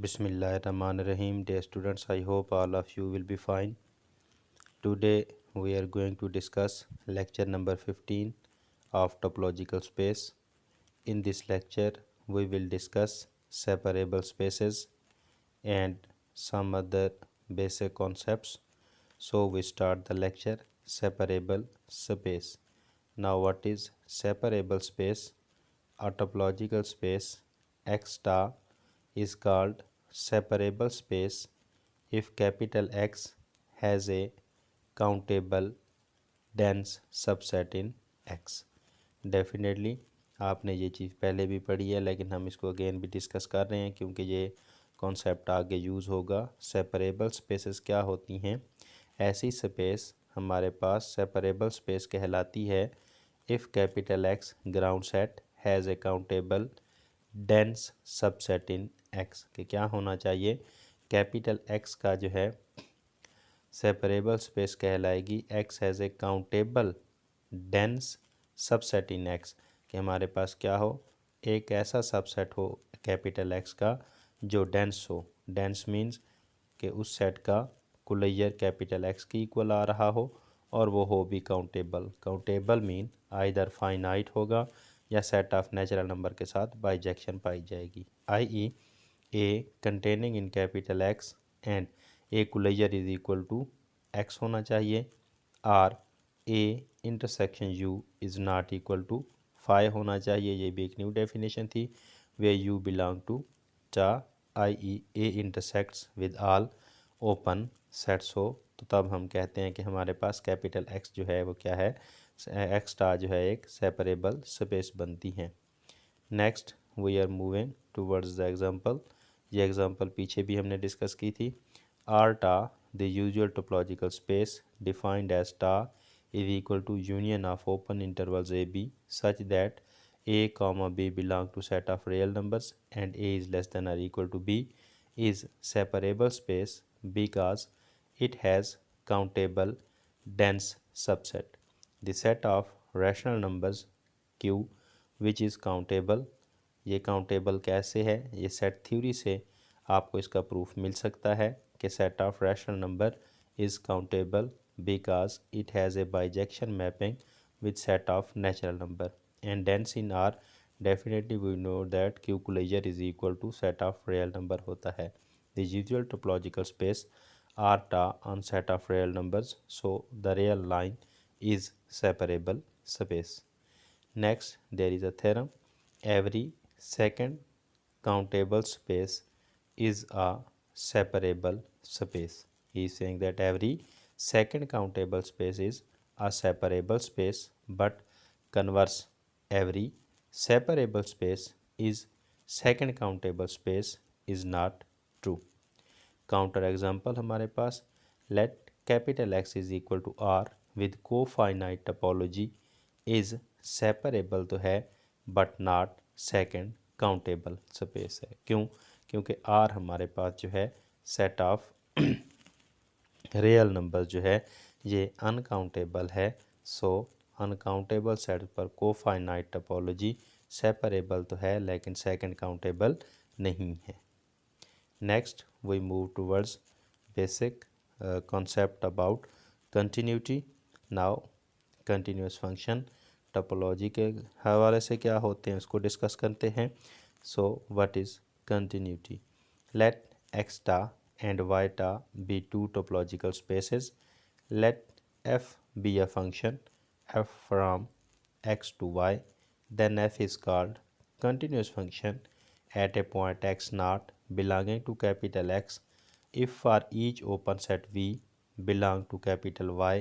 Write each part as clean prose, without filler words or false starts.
Bismillahirrahmanirrahim. Dear students, I hope all of you will be fine. Today we are going to discuss lecture number 15 of topological space. In this lecture, we will discuss separable spaces and some other basic concepts. So we start the lecture separable space. Now what is separable space? A topological space X star is called separable space if capital X has a countable dense subset in X. Definitely आपने ये चीज़ पहले भी पढ़ी है, लेकिन हम इसको again भी डिस्कस कर रहे हैं क्योंकि ये कॉन्सेप्ट आगे यूज़ होगा। सेपरेबल स्पेसेस क्या होती हैं? ऐसी स्पेस हमारे पास सेपरेबल स्पेस कहलाती है if capital X ground set has a countable dense subset in X. कि क्या होना चाहिए? कैपिटल एक्स का जो है सेपरेबल स्पेस कहलाएगी X has a countable dense subset in X. कि हमारे पास क्या हो? एक ऐसा सबसेट हो कैपिटल एक्स का जो डेंस हो। डेंस मीन्स कि उस सेट का कुलैयर कैपिटल एक्स की इक्वल आ रहा हो और वो हो भी countable. Countable mean either finite होगा या सेट ऑफ नेचुरल नंबर के साथ बाइजेक्शन पाई जाएगी। i.e. A containing in capital X and A closure is equal to X होना चाहिए। Or A intersection U is not equal to 5 होना चाहिए। ये भी एक न्यू डेफिनेशन थी। वे यू बिलोंग टू चा i.e. A intersects with all open sets हो तो तब हम कहते हैं कि हमारे पास कैपिटल एक्स जो है वो क्या है? एक्स स्टार जो है एक सेपरेबल स्पेस बनती हैं। Next we are moving towards the example. ये एग्जांपल पीछे भी हमने डिस्कस की थी। R tau the usual topological space defined as tau is equal to union of open intervals a b such that a comma b belong to set of real numbers and a is less than or equal to b is separable space because it has countable dense subset. The set of rational numbers q which is countable, ये countable कैसे है? ये set theory से आपको इसका proof मिल सकता है कि set of rational number is countable because it has a bijection mapping with set of natural number and dense in R. Definitely we know that Q closure is equal to set of real number होता है। The usual topological space R टा on set of real numbers, so the real line is separable space. Next there is a theorem. Every second countable space is a separable space. He is saying that every second countable space is a separable space, but converse every separable space is second countable space is not true. Counter example हमारे पास let capital X is equal to R with cofinite topology is separable तो है but not second countable space है। क्यों? क्योंकि are हमारे पास जो है सेट ऑफ रियल नंबर जो है ये अनकाउंटेबल है। सो अनकाउंटेबल सेट पर कोफाइनाइट टपोलॉजी सेपरेबल तो है लेकिन सेकंड काउंटेबल नहीं है। Next, we move towards basic concept about continuity. Now, continuous function topology के हवाले से क्या होते हैं उसको डिस्कस करते हैं। So what is continuity? Let X tau and Y tau be two topological spaces. Let F be a function F from x to Y, then f is called continuous function at a point x naught belonging to capital X if for each open set V belong to capital Y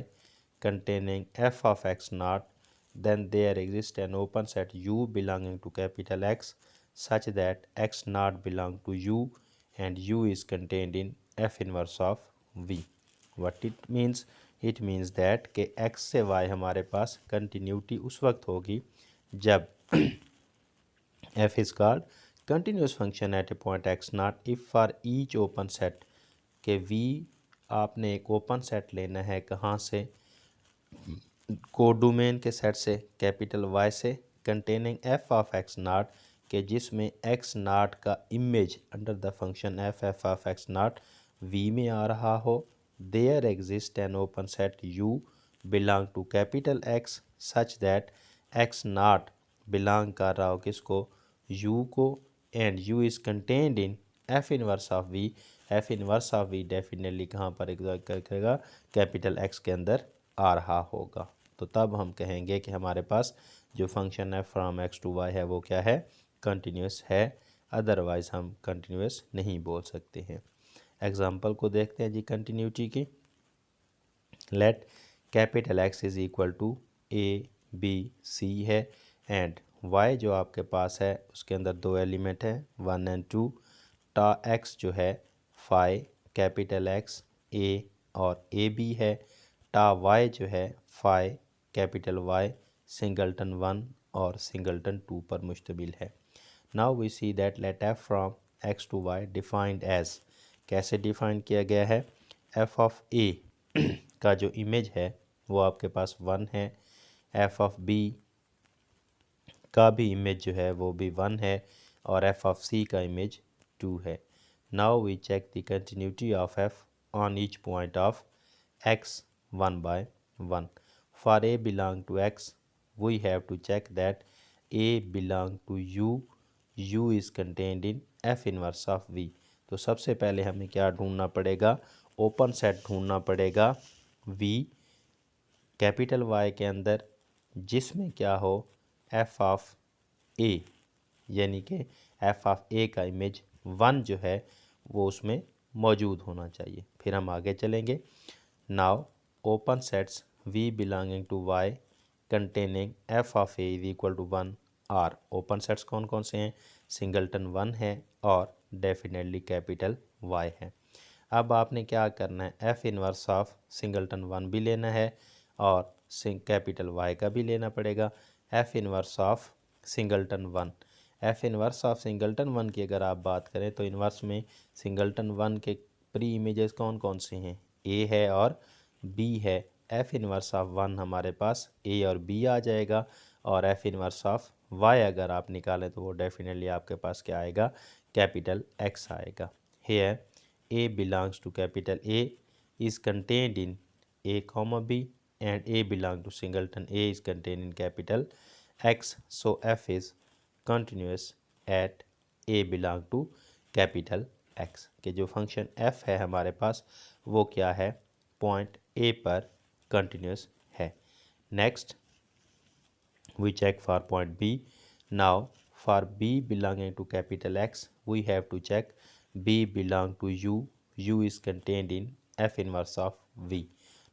containing f of x naught, then there exists an open set U belonging to capital X such that x naught belong to U and U is contained in f inverse of V. What it means? It means that कि x से y हमारे पास continuity उस वक्त होगी जब f is called continuous function at a point x naught if for each open set के v आपने एक ओपन सेट लेना है कहाँ से? कोडोमेन के सेट से कैपिटल y से containing f of x naught कि जिसमें एक्स नाट का image under the function f of X naught V में आ रहा हो, there exist an open set U belong to capital X such that X naught belong कर रहा हो किसको, यू को, and U is contained in F inverse of V. F inverse of V definitely कहाँ पर एग्जिस्ट करेगा, capital x के अंदर आ रहा होगा। तो तब हम कहेंगे कि हमारे पास जो फंक्शन है फ्रॉम एक्स टू वाई है वो क्या है, कंटिन्यूस है, अदरवाइज़ हम कंटिन्यूस नहीं बोल सकते हैं। एग्जांपल को देखते हैं जी कंटिन्यूटी की। Let capital X is equal to A B C है एंड वाई जो आपके पास है उसके अंदर दो एलिमेंट है 1 एंड 2। टा एक्स जो है फाई कैपिटल एक्स ए और ए बी है। टा वाई जो है फाई कैपिटल वाई सिंगलटन 1 और सिंगलटन 2 पर मुश्तमिल है। Now we see that let f from x to Y defined as, कैसे डिफाइन किया गया है, एफ ऑफ ए का जो इमेज है वो आपके पास 1 है, एफ ऑफ बी का भी इमेज जो है वो भी 1 है और एफ ऑफ सी का इमेज 2 है। Now we check the continuity of f on each point of X 1 by 1। For A belong to X we have to check that A belong to U, U is contained in F inverse of V. तो सबसे पहले हमें क्या ढूंढना पड़ेगा, open set ढूंढना पड़ेगा we capital Y के अंदर जिसमें क्या हो, एफ ऑफ ए, यानी कि एफ ऑफ ए का इमेज 1 जो है वो उसमें मौजूद होना चाहिए। फिर हम आगे चलेंगे। Now open sets V belonging to Y containing F of A is equal to 1 R. Open sets कौन कौन से हैं, सिंगलटन 1 है और डेफिनेटली कैपिटल वाई है। अब आपने क्या करना है, एफ इनवर्स ऑफ सिंगलटन 1 भी लेना है और कैपिटल वाई का भी लेना पड़ेगा। F inverse of singleton 1, F inverse of singleton 1 की अगर आप बात करें तो इनवर्स में सिंगलटन 1 के प्री इमेजेस कौन कौन से हैं, ए है और बी है। एफ इनवर्स ऑफ 1 हमारे पास ए और बी आ जाएगा और एफ इनवर्स ऑफ वाई अगर आप निकालें तो वो डेफिनेटली आपके पास क्या आएगा, कैपिटल एक्स आएगा। Here A belongs to capital A is contained in A comma B and A belong to singleton A is contained in capital X, so F is continuous at A belong to capital X। के जो function F है हमारे पास वो क्या है, point A पर continuous है। Next we check for point B. Now for B belonging to capital X we have to check B belong to U, U is contained in F inverse of V।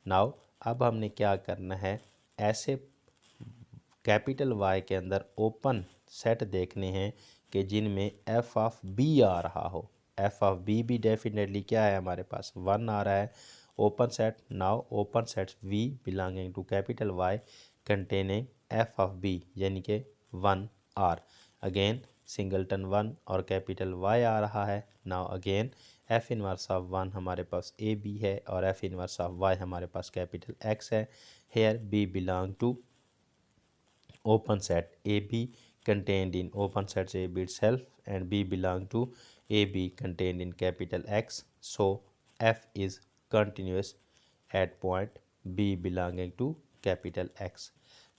Now अब हमने क्या करना है, ऐसे capital Y के अंदर open set देखने हैं कि जिनमें एफ ऑफ बी आ रहा हो। एफ ऑफ बी भी डेफिनेटली क्या है हमारे पास 1 आ रहा है। Open set, now open sets V belonging to capital Y containing F of B यानी कि 1 आर। अगेन सिंगलटन 1 और कैपिटल वाई आ रहा है। Now again F inverse of 1 हमारे पास ए बी है और एफ इनवर्स ऑफ वाई हमारे पास कैपिटल एक्स है। Here B belong to open set AB contained in open sets AB itself and B belong to AB contained in capital X, so F is continuous at point B belonging to capital X।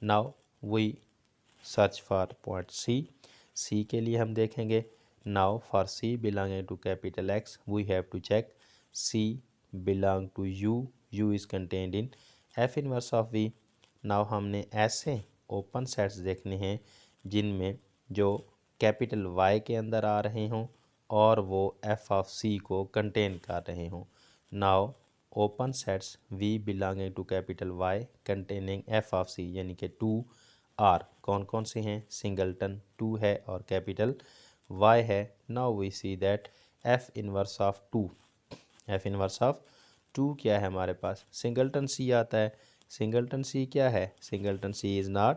Now we search for point C। C के लिए हम देखेंगे, now for C belonging to capital X we have to check C belong to U, U is contained in F inverse of V। now हमने ऐसे open sets देखने हैं जिनमें जो कैपिटल वाई के अंदर आ रहे हों और वो एफ ऑफ सी को कंटेन कर रहे हों। Now open sets V belonging to capital Y containing F of C यानी कि 2 आर कौन कौन से हैं, सिंगलटन 2 है और कैपिटल वाई है। Now we see that f inverse of 2, f inverse of 2 क्या है हमारे पास, सिंगलटन सी आता है। सिंगलटन सी क्या है, singleton C is not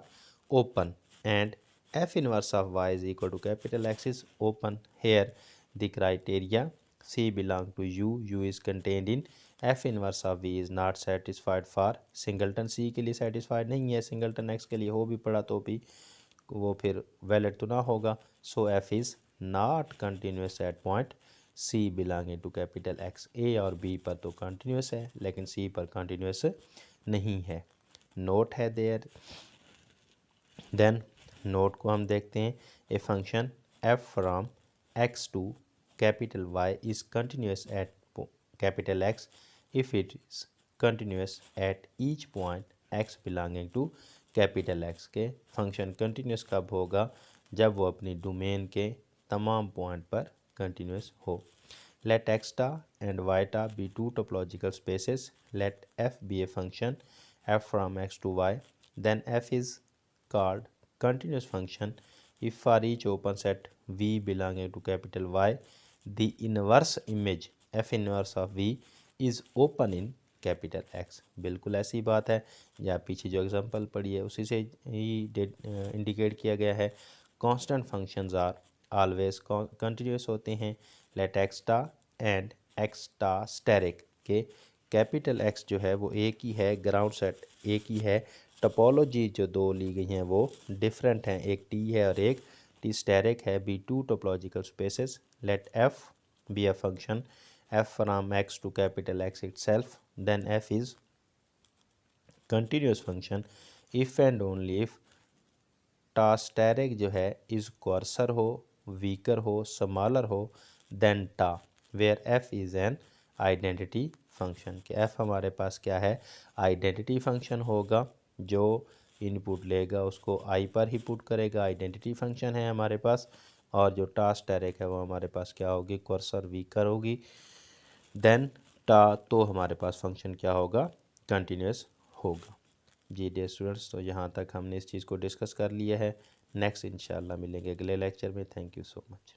open and F inverse of Y is equal to capital X is open. Here the criteria C belong to U, U is contained in F inverse of V is not satisfied for singleton C के लिए satisfied नहीं है, singleton x के लिए हो भी पड़ा तो भी वो फिर वैलिड तो ना होगा। So F is not continuous at point C belonging to capital X. A और बी पर तो कंटिन्यूस है लेकिन सी पर कंटिन्यूस नहीं है। नोट है देयर। देन नोट को हम देखते हैं। A function F from x to capital y is continuous at capital x if it is continuous at each point x belonging to capital x. के फंक्शन कंटिन्यूस कब होगा? जब वो अपनी डोमेन के तमाम पॉइंट पर कंटिन्यूस हो। Let एक्सटा and Y tau be two topological spaces. Let F be a function F from x to Y. Then F is called continuous function if for each open set V belonging to capital Y the inverse image f inverse of V is open in capital x. बिल्कुल ऐसी बात है, या पीछे जो example पढ़ी है उसी से ही इंडिकेट किया गया है। Constant functions are always continuous होते हैं। लेट एक्सटा एंड एक्सटा स्टेरिक के कैपिटल एक्स जो है वो एक ही है, ग्राउंड सेट एक ही है, टोपोलॉजी जो दो ली गई हैं वो डिफरेंट हैं, एक टी है और एक टी स्टेरिक है। Be two topological spaces. Let F be a function F from x to capital x itself. Then F is continuous function if and only if tau asterisk जो है is coarser हो, weaker हो, smaller हो than tau, where f is an identity function. के f हमारे पास क्या है? आइडेंटिटी फंक्शन होगा। जो इनपुट लेगा उसको आई पर ही पुट करेगा, आइडेंटिटी फंक्शन है हमारे पास। और जो टास्क डायरेक्ट है वो हमारे पास क्या होगी? कर्सर वीकर होगी। देन टा तो हमारे पास फंक्शन क्या होगा? कंटिन्यूस होगा। जी डियर स्टूडेंट्स, तो यहाँ तक हमने इस चीज़ को डिस्कस कर लिया है। नेक्स्ट इंशाल्लाह मिलेंगे अगले लेक्चर में। Thank you so much.